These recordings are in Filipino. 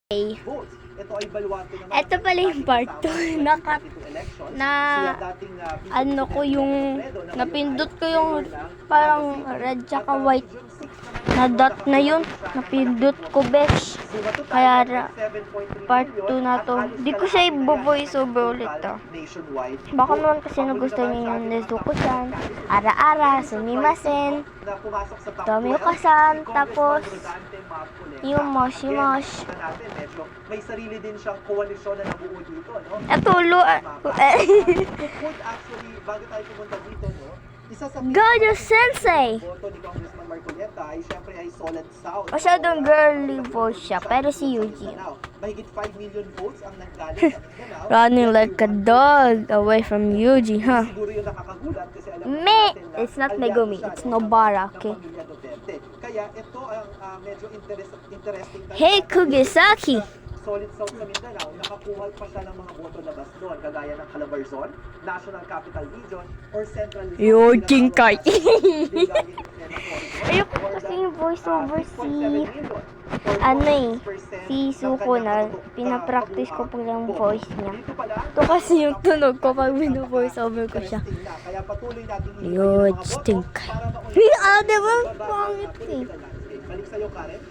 Ito pala yung part 2 napindot ko yung parang red tsaka white na dot na yun, napindot ko besh, kaya part 2 na to. Di ko siya i-voice over ulit to. Baka naman kasi nagustuhan niyo yung Nezuko-chan, Ara-Ara, Sumimasen, Tomioka-san, tapos yung Moshi. May sarili din siyang koalisyon na nabuo dito, no? Ito, Actually, bago tayo pumunta dito, no? Isa sa Gojo Sensei! boto ni Congressman Marcoleta ay syempre ay Solid South. Masyadong girly voice siya, pero si Yuji. Mahigit 5 million votes ang nanggaling sa Mindanao. Running like a dog away from Yuji, huh? Siguro yung nakakagulat kasi alam It's not Megumi, it's Nobara, okay? Kaya ito ang medyo interesting. Hey, Kugisaki! Solid South sa Mindanao, nakakuha pa siya ng mga boto labas doon, kagaya ng Calabarzon, National Capital Region, or Central Luzon. Yuji Kai! Ayoko kasi yung voiceover si Suko na pinapractice ko pag yung voice niya. Ito kasi yung tunog ko pag bino-voiceover ko siya. Yuji Kai. Diba? Pangit eh. Balik sa'yo, Karen.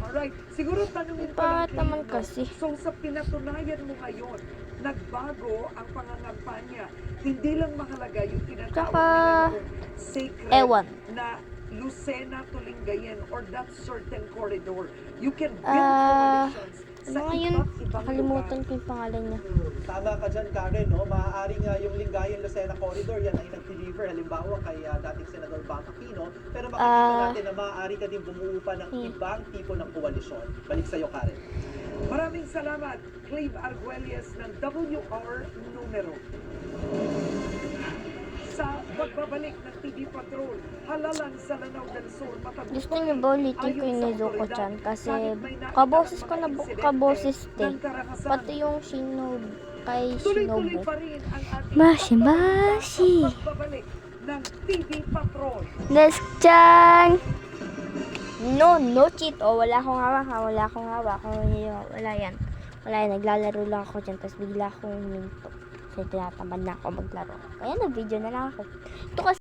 Alright, siguro tanungin Bakit naman kasi? So sa pinatunayan mo ngayon, nagbago ang pangangampanya. Hindi lang mahalaga yung tinatawag Tsaka, nila sacred ewan. na Lucena to Lingayen or that certain corridor. You can build coalitions sa ngayon, iba't ibang nakalimutan lugar. ko yung pangalan niya. Tama ka dyan, Karen, no? Maaaring yung Lingayen-Lucena Corridor, yan ay nag-deliver, halimbawa kay dating Senador Bang Aquino, pero makikita natin na maaari ka din bumuo pa ng ibang tipo ng koalisyon. Balik sa'yo, Karen. Maraming salamat, Clive Arguelles ng WR Numero. Sa pagbabalik ng TV Patrol, halalan sa Lanao del Sur, matagpuan. Gusto niyo ba ulitin ko yung Nezuko-chan? Kasi kaboses ko na kaboses te. Pati yung kay Shinobu. Tuloy-tuloy pa rin ang ating Mashi. pagbabalik ng TV Patrol. Desk-chan! No cheat. Wala akong hawak. Wala yan. Naglalaro lang ako dyan. Tapos bigla akong minto. Kasi tinatamad na ako maglaro. Kaya nag-video na lang ako. Ito kasi